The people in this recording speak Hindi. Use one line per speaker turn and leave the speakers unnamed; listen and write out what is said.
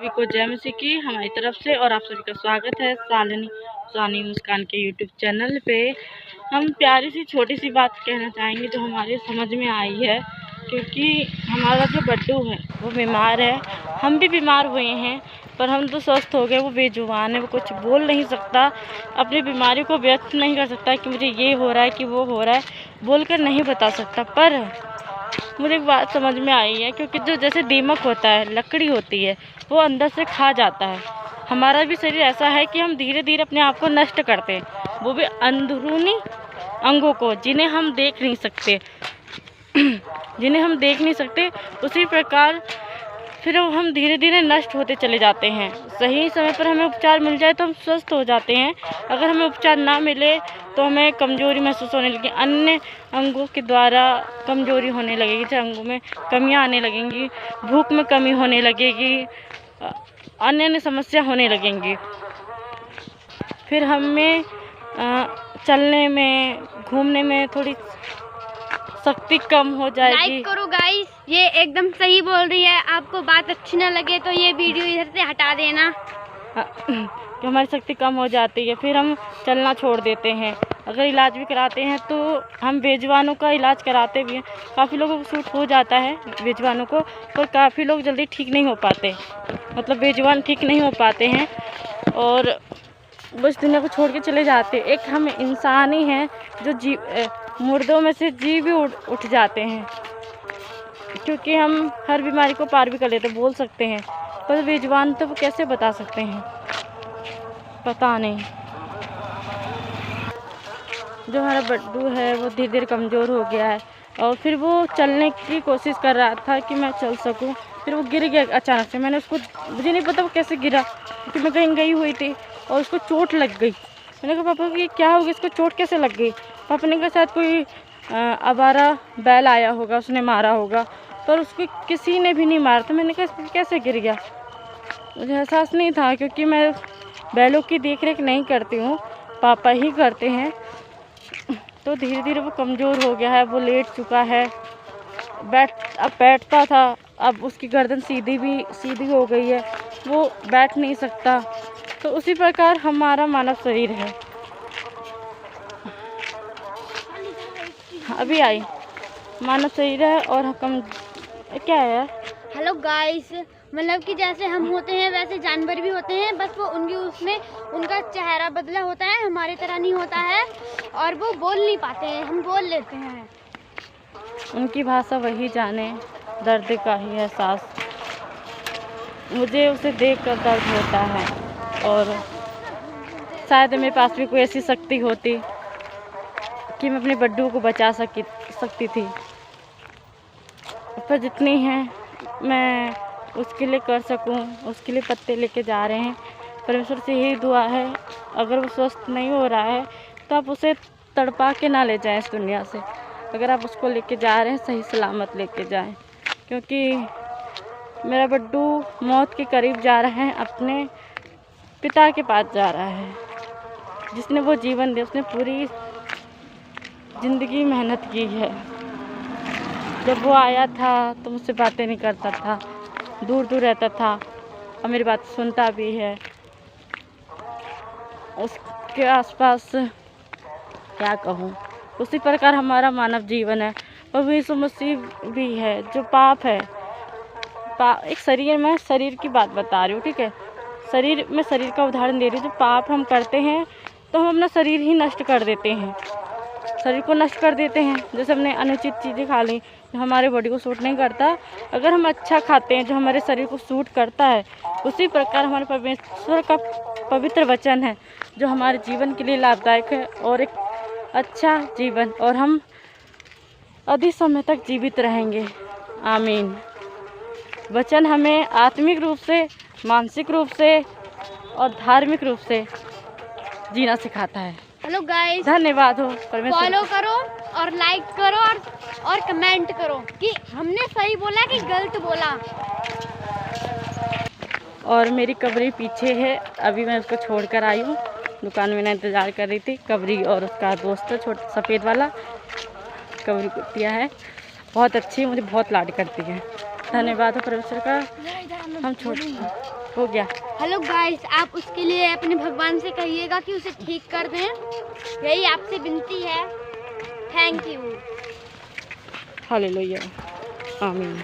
सभी को जय मसीह की हमारी तरफ से और आप सभी का स्वागत है सानी मुस्कान के यूट्यूब चैनल पे। हम प्यारी सी छोटी सी बात कहना चाहेंगे जो हमारे समझ में आई है, क्योंकि हमारा जो बड्डू है वो बीमार है, हम भी बीमार हुए हैं, पर हम तो स्वस्थ हो गए। वो बेजुबान है, वो कुछ बोल नहीं सकता, अपनी बीमारी को व्यक्त नहीं कर सकता कि मुझे ये हो रहा है कि वो हो रहा है, बोल कर नहीं बता सकता। पर मुझे एक बात समझ में आई है, क्योंकि जो जैसे दीमक होता है, लकड़ी होती है, वो अंदर से खा जाता है। हमारा भी शरीर ऐसा है कि हम धीरे धीरे अपने आप को नष्ट करते हैं, वो भी अंदरूनी अंगों को जिन्हें हम देख नहीं सकते उसी प्रकार फिर हम धीरे धीरे नष्ट होते चले जाते हैं। सही समय पर हमें उपचार मिल जाए तो हम स्वस्थ हो जाते हैं, अगर हमें उपचार ना मिले तो हमें कमज़ोरी महसूस होने लगी, अन्य अंगों के द्वारा कमज़ोरी होने लगेगी, जैसे अंगों में कमियां आने लगेंगी, भूख में कमी होने लगेगी, अन्य समस्या होने लगेंगी। फिर हमें चलने में, घूमने में थोड़ी शक्ति कम हो जाएगी।
लाइक करो गाइस, ये एकदम सही बोल रही है। आपको बात अच्छी ना लगे तो ये वीडियो इधर से हटा देना।
कि हमारी शक्ति कम हो जाती है, फिर हम चलना छोड़ देते हैं। अगर इलाज भी कराते हैं तो हम बेजुबानों का इलाज कराते भी हैं, काफ़ी लोगों को सूट हो जाता है बेजुबानों को, पर काफ़ी लोग जल्दी ठीक नहीं हो पाते, मतलब बेजुबान ठीक नहीं हो पाते हैं और बस दुनिया को छोड़ के चले जाते हैं। एक हम इंसान ही हैं जो मुर्दों में से जी भी उठ जाते हैं, क्योंकि हम हर बीमारी को पार भी कर लेते, बोल सकते हैं, पर बेजुबान तो वो कैसे बता सकते हैं, पता नहीं। जो हमारा बड्डू है वो धीरे धीरे कमज़ोर हो गया है और फिर वो चलने की कोशिश कर रहा था कि मैं चल सकूं, फिर वो गिर गया अचानक से। मुझे नहीं पता वो कैसे गिरा, क्योंकि मैं कहीं गई हुई थी और उसको चोट लग गई। मैंने कहा पापा कि क्या हो गया, इसको चोट कैसे लग गई? पापा ने कहा शायद कोई आवारा बैल आया होगा, उसने मारा होगा, पर उसको किसी ने भी नहीं मारा। तो मैंने कहा कैसे गिर गया, मुझे एहसास नहीं था, क्योंकि मैं बैलों की देख रेख नहीं करती हूँ, पापा ही करते हैं। तो धीरे धीरे वो कमज़ोर हो गया है, वो लेट चुका है, अब बैठता था, अब उसकी गर्दन सीधी हो गई है, वो बैठ नहीं सकता। तो उसी प्रकार हमारा मानव शरीर है। अभी आई मानव शरीर है और हम क्या है।
हेलो गाइस, मतलब कि जैसे हम होते हैं वैसे जानवर भी होते हैं, बस वो उसमें उनका चेहरा बदला होता है, हमारी तरह नहीं होता है, और वो बोल नहीं पाते हैं, हम बोल लेते हैं।
उनकी भाषा वही जाने, दर्द का ही एहसास। मुझे उसे देखकर दर्द होता है और शायद मेरे पास भी कोई ऐसी शक्ति होती कि मैं अपने बड्डू को बचा सकती थी, पर जितनी है मैं उसके लिए कर सकूं, उसके लिए पत्ते लेके जा रहे हैं। परमेश्वर से यही दुआ है, अगर वो स्वस्थ नहीं हो रहा है तो आप उसे तड़पा के ना ले जाएं इस दुनिया से। अगर आप उसको लेके जा रहे हैं, सही सलामत लेके जाएं, क्योंकि मेरा बड्डू मौत के करीब जा रहा है, अपने पिता के पास जा रहा है, जिसने वो जीवन दिया, उसने पूरी ज़िंदगी मेहनत की है। जब वो आया था तो मुझसे बातें नहीं करता था, दूर दूर रहता था, और मेरी बात सुनता भी है। उसके आसपास क्या कहूँ, उसी प्रकार हमारा मानव जीवन है। प्रभु यीशु मसीह भी है, जो पाप है, एक शरीर की बात बता रही हूँ, ठीक है, शरीर का उदाहरण दे रही हूँ। जो पाप हम करते हैं तो हम अपना शरीर ही नष्ट कर देते हैं, शरीर को नष्ट कर देते हैं। जैसे हमने अनुचित चीज़ें खा ली जो हमारे बॉडी को सूट नहीं करता, अगर हम अच्छा खाते हैं जो हमारे शरीर को सूट करता है, उसी प्रकार हमारे परमेश्वर का पवित्र वचन है जो हमारे जीवन के लिए लाभदायक है और एक अच्छा जीवन, और हम अधिक समय तक जीवित रहेंगे। आमीन। वचन हमें आत्मिक रूप से, मानसिक रूप से और धार्मिक रूप से जीना सिखाता है।
हेलो गाइस,
धन्यवाद हो परमेश्वर।
फॉलो करो और लाइक करो और कमेंट करो कि हमने सही बोला कि गलत बोला।
और मेरी कबरी पीछे है, अभी मैं उसको छोड़ कर आई हूँ, दुकान में इंतज़ार कर रही थी। कबरी और उसका दोस्त है छोटा सफ़ेद वाला, कबरी कुतिया है, बहुत अच्छी, मुझे बहुत लाड करती है। धन्यवाद हो परमेश्वर का। हम छोड़ हो गया।
हेलो गाइस, आप उसके लिए अपने भगवान से कहिएगा कि उसे ठीक कर दें, यही आपसे विनती है। Thank you.
हालेलुया, आमीन।